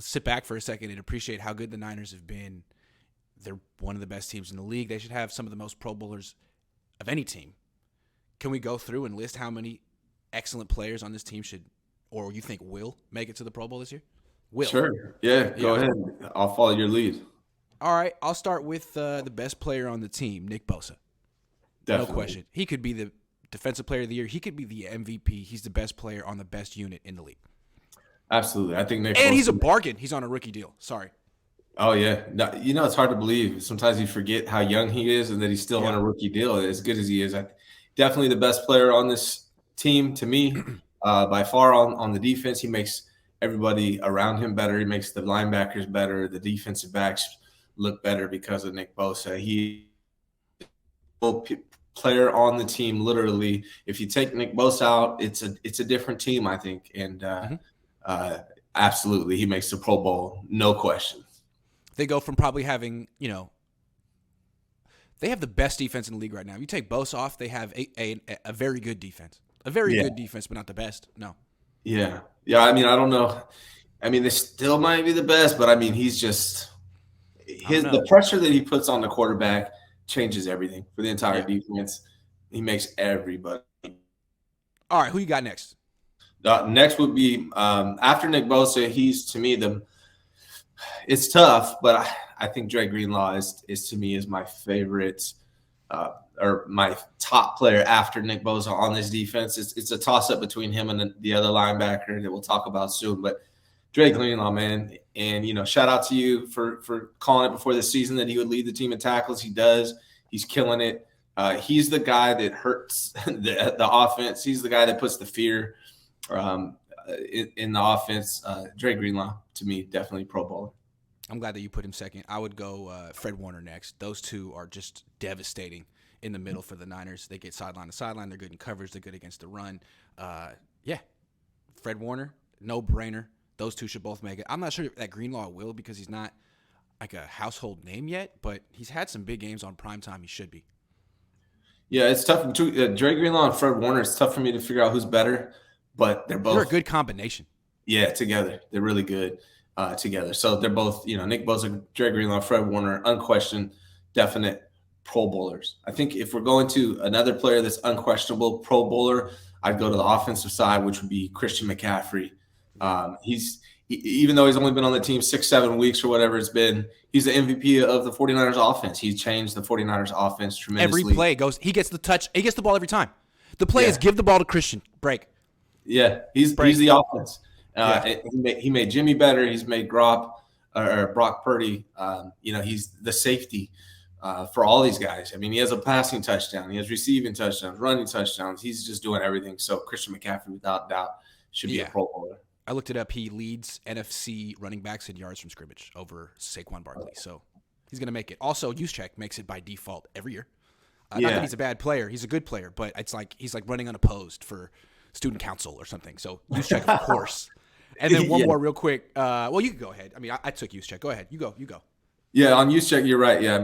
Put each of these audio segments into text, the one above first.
sit back for a second and appreciate how good the Niners have been. They're one of the best teams in the league. They should have some of the most Pro Bowlers of any team. Can we go through and list how many excellent players on this team should, or you think will, make it to the Pro Bowl this year? Will. Sure. Yeah, go ahead. I'll follow your lead. All right, I'll start with the best player on the team, Nick Bosa. Definitely. No question. He could be the Defensive Player of the Year. He could be the MVP. He's the best player on the best unit in the league. Absolutely. I think Nick And Bosa, he's a bargain. He's on a rookie deal. Sorry. Oh, yeah. No, it's hard to believe. Sometimes you forget how young he is and that he's still on a rookie deal as good as he is. Definitely the best player on this team to me. By far on the defense, he makes everybody around him better. He makes the linebackers better. The defensive backs look better because of Nick Bosa. He player on the team, literally. If you take Nick Bosa out, it's a different team, I think. And absolutely, he makes the Pro Bowl, no question. They go from probably having, they have the best defense in the league right now. You take Bosa off, they have a very good defense. A very good defense, but not the best. No. Yeah. Yeah, I don't know. They still might be the best, but he's just the pressure that he puts on the quarterback changes everything for the entire defense. He makes everybody. All right, who you got next? Next would be after Nick Bosa. He's to me it's tough, but I think Dre Greenlaw is to me is my favorite or my top player after Nick Bosa on this defense. It's a toss up between him and the other linebacker that we'll talk about soon. But Dre Greenlaw, man, and shout out to you for calling it before the season that he would lead the team in tackles. He does. He's killing it. He's the guy that hurts the offense. He's the guy that puts the fear in the offense. Dre Greenlaw, to me, definitely Pro Bowler. I'm glad that you put him second. I would go Fred Warner next. Those two are just devastating in the middle for the Niners. They get sideline to sideline. They're good in coverage. They're good against the run. Fred Warner, no-brainer. Those two should both make it. I'm not sure that Greenlaw will because he's not like a household name yet, but he's had some big games on primetime. He should be. Yeah, it's tough. Dre Greenlaw and Fred Warner, it's tough for me to figure out who's better, but they're both. They're a good combination. Yeah, together. They're really good together. So they're both, Nick Bosa, Dre Greenlaw, Fred Warner, unquestioned, definite Pro Bowlers. I think if we're going to another player that's unquestionable Pro Bowler, I'd go to the offensive side, which would be Christian McCaffrey. Even though he's only been on the team 6-7 weeks or whatever it's been, he's the MVP of the 49ers offense. He's changed the 49ers offense tremendously. Every play goes, he gets the touch, he gets the ball every time. The play is give the ball to Christian, break. Yeah, he's the offense. He made Jimmy better. He's made Brock Purdy. He's the safety for all these guys. He has a passing touchdown. He has receiving touchdowns, running touchdowns. He's just doing everything. So Christian McCaffrey, without doubt, should be a Pro Bowler. I looked it up. He leads NFC running backs in yards from scrimmage over Saquon Barkley. So he's going to make it. Also, Juszczyk makes it by default every year. Not that he's a bad player. He's a good player, but it's like he's like running unopposed for student council or something. So Juszczyk, of course. And then one more real quick. Well, you can go ahead. I took Juszczyk. Go ahead. You go. Yeah, on Juszczyk, you're right. Yeah,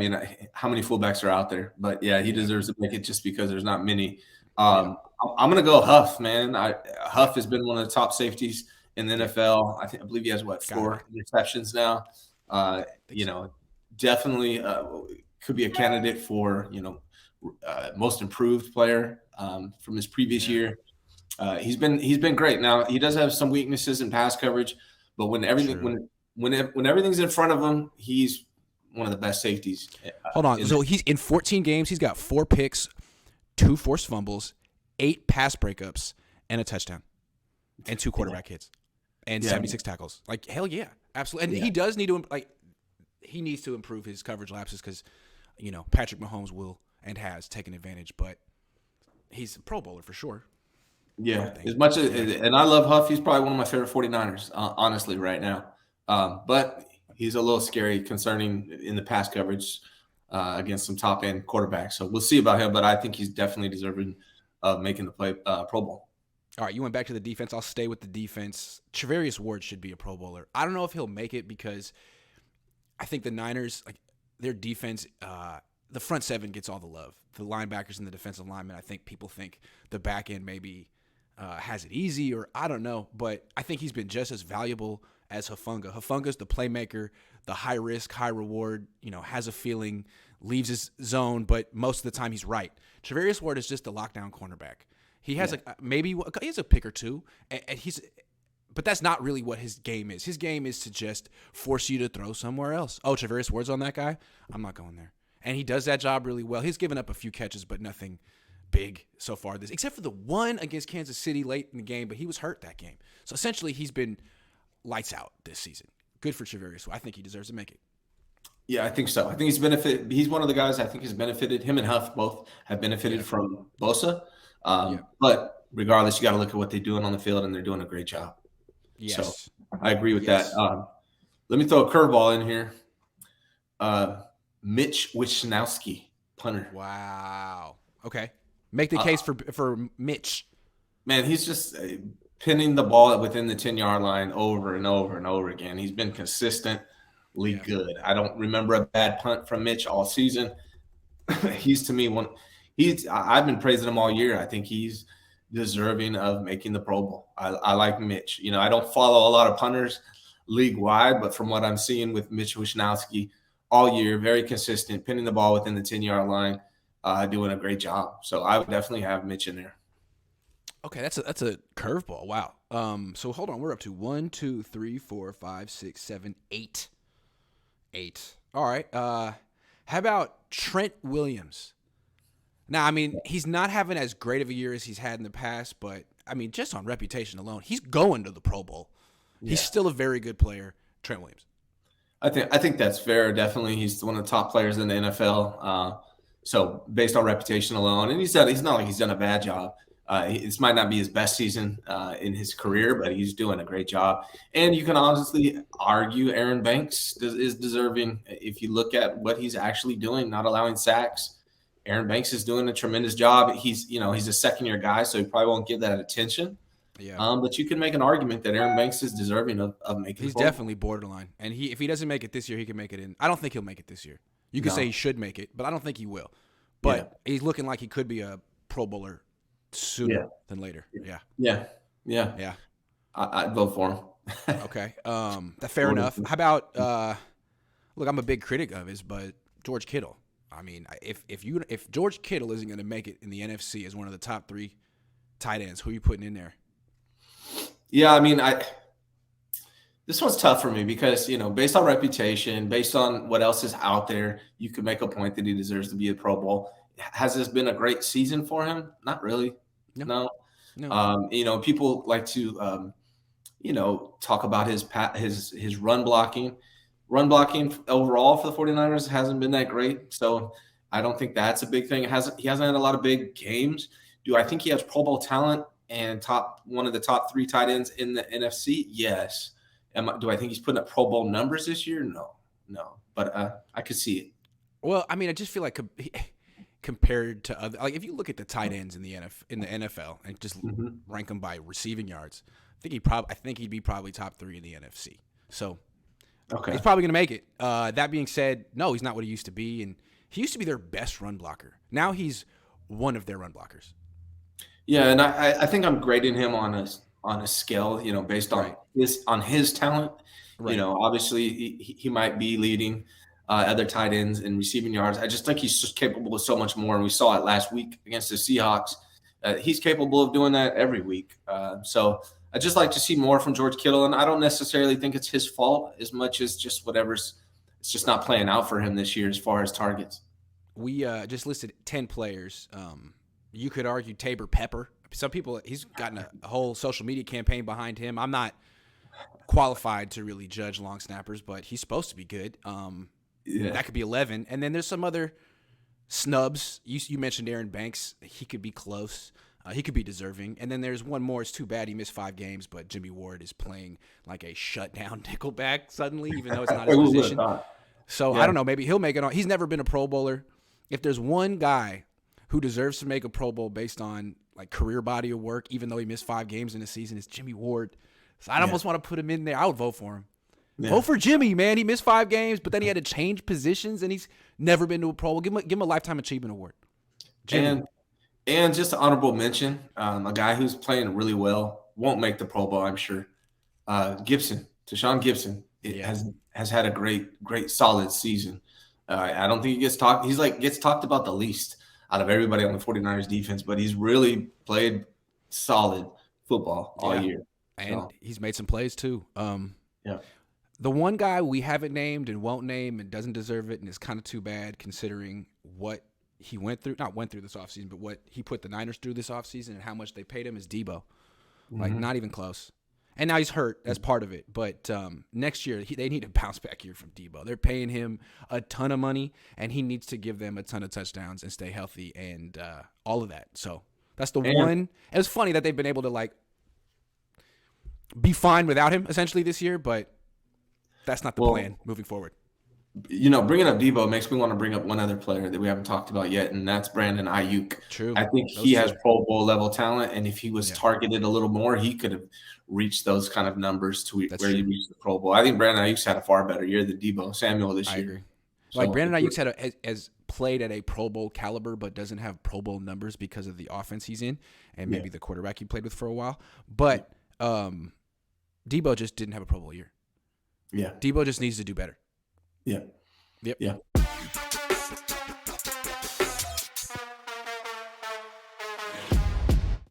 how many fullbacks are out there? But, he deserves to make it just because there's not many. I'm going to go Huff, man. Huff has been one of the top safeties in the NFL. I believe he has, 4 interceptions now. Definitely could be a candidate for, most improved player from his previous year. He's been great. Now, he does have some weaknesses in pass coverage, but when everything's in front of him, he's one of the best safeties. Hold on. So he's in 14 games, he's got 4 picks, 2 forced fumbles, 8 pass breakups, and a touchdown, and 2 quarterback hits, and 76 tackles. Like, hell yeah, absolutely. And he does need to he needs to improve his coverage lapses because, Patrick Mahomes will and has taken advantage, but he's a Pro Bowler for sure. Yeah, as much as, and I love Huff. He's probably one of my favorite 49ers, honestly, right now. But he's a little scary concerning in the pass coverage against some top-end quarterbacks. So we'll see about him, but I think he's definitely deserving of making the play Pro Bowl. All right, you went back to the defense. I'll stay with the defense. Charvarius Ward should be a Pro Bowler. I don't know if he'll make it because I think the Niners, their defense, the front 7 gets all the love. The linebackers and the defensive linemen, I think people think the back end maybe has it easy, or I don't know, but I think he's been just as valuable as Hufanga. Hufanga's the playmaker, the high risk, high reward, has a feeling, leaves his zone, but most of the time he's right. Charvarius Ward is just a lockdown cornerback. He has he has a pick or two, and but that's not really what his game is. His game is to just force you to throw somewhere else. Oh, Charvarius Ward's on that guy? I'm not going there. And he does that job really well. He's given up a few catches, but nothing big so far except for the one against Kansas City late in the game, but he was hurt that game. So essentially he's been lights out this season. Good for Charvarius. I think he deserves to make it. Yeah, I think so. I think he's one of the guys I think has benefited. Him and Huff both have benefited from Bosa. But regardless, you got to look at what they're doing on the field, and they're doing a great job. Yes. So I agree with that. Let me throw a curveball in here. Mitch Wishnowsky, punter. Wow. Okay. Make the case for Mitch. Man, he's just pinning the ball within the 10-yard line over and over and over again. He's been consistently good. I don't remember a bad punt from Mitch all season. He's to me I've been praising him all year. I think he's deserving of making the Pro Bowl. I like Mitch. I don't follow a lot of punters league-wide, but from what I'm seeing with Mitch Wishnowsky all year, very consistent, pinning the ball within the 10-yard line, doing a great job. So I would definitely have Mitch in there. Okay, that's a curveball. Wow. So hold on, we're up to 1, 2, 3, 4, 5, 6, 7, 8. 8. All right. How about Trent Williams? Now, I mean, he's not having as great of a year as he's had in the past, but I mean, just on reputation alone, he's going to the Pro Bowl. He's still a very good player, Trent Williams. I think that's fair. Definitely, he's one of the top players in the NFL. So based on reputation alone, and he's not like he's done a bad job. This might not be his best season in his career, but he's doing a great job. And you can honestly argue Aaron Banks is deserving. If you look at what he's actually doing, not allowing sacks, Aaron Banks is doing a tremendous job. He's a second-year guy, so he probably won't give that attention. Yeah. But you can make an argument that Aaron Banks is deserving of making. He's definitely borderline, and if he doesn't make it this year, he can make it in. I don't think he'll make it this year. You could say he should make it, but I don't think he will. But he's looking like he could be a Pro Bowler sooner than later. Yeah. I'd vote for him. Okay. Fair enough. How about look, I'm a big critic of his, but George Kittle. I mean, if George Kittle isn't going to make it in the NFC as one of the top 3 tight ends, who are you putting in there? Yeah, I mean, this one's tough for me because, based on reputation, based on what else is out there, you could make a point that he deserves to be a Pro Bowl. Has this been a great season for him? Not really. No. People like to, talk about his run blocking. Run blocking overall for the 49ers hasn't been that great. So I don't think that's a big thing. He hasn't had a lot of big games. Do I think he has Pro Bowl talent and one of the top 3 tight ends in the NFC? Yes. Do I think he's putting up Pro Bowl numbers this year? No. But I could see it. I mean, I just feel like compared to other, like if you look at the tight ends in the NFL and just rank them by receiving yards, I think he'd be probably top 3 in the NFC. So he's probably going to make it. That being said, no, he's not what he used to be, and he used to be their best run blocker. Now he's one of their run blockers. Yeah, and I think I'm grading him on a scale, based on his talent. Right. Obviously he might be leading other tight ends in receiving yards. I just think he's just capable of so much more, and we saw it last week against the Seahawks. He's capable of doing that every week. So I just like to see more from George Kittle, and I don't necessarily think it's his fault as much as just it's just not playing out for him this year as far as targets. We just listed 10 players. You could argue Tabor Pepper. Some people, he's gotten a whole social media campaign behind him. I'm not qualified to really judge long snappers, but he's supposed to be good. That could be 11. And then there's some other snubs. You mentioned Aaron Banks. He could be close. He could be deserving. And then there's one more. It's too bad he missed 5 games, but Jimmy Ward is playing like a shutdown nickelback suddenly, even though it's not his position. So I don't know. Maybe he'll make it on. He's never been a Pro Bowler. If there's one guy who deserves to make a Pro Bowl based on like career body of work, even though he missed 5 games in a season, it's Jimmy Ward. So I'd almost want to put him in there. I would vote for him. Yeah. Vote for Jimmy, man. He missed 5 games, but then he had to change positions, and he's never been to a Pro Bowl. Give him a Lifetime Achievement Award. Jimmy. And just an honorable mention, a guy who's playing really well, won't make the Pro Bowl, I'm sure. Gibson. Tashawn Gibson has had a great solid season. I don't think he gets talked. He's like gets talked about the least out of everybody on the 49ers defense, but he's really played solid football all year. And he's made some plays too. Yeah. The one guy we haven't named and won't name and doesn't deserve it and is kind of too bad considering what he went through this offseason, but what he put the Niners through this offseason and how much they paid him is Debo. Like, not even close. And now he's hurt. That's part of it. But next year, they need a bounce-back year from Debo. They're paying him a ton of money, and he needs to give them a ton of touchdowns and stay healthy and all of that. So that's the one. It was funny that they've been able to, like, be fine without him, essentially, this year, but that's not the plan moving forward. You know, bringing up Debo makes me want to bring up one other player that we haven't talked about yet, and that's Brandon Ayuk. True. I think he has Pro Bowl level talent, and if he was targeted a little more, he could have reached those kind of numbers to where he reached the Pro Bowl. I think Brandon Ayuk's had a far better year than Debo Samuel this year. I agree. So, like, Brandon Ayuk's has played at a Pro Bowl caliber, but doesn't have Pro Bowl numbers because of the offense he's in and maybe the quarterback he played with for a while. But Debo just didn't have a Pro Bowl year. Yeah. Debo just needs to do better. Yeah. Yep. Yeah.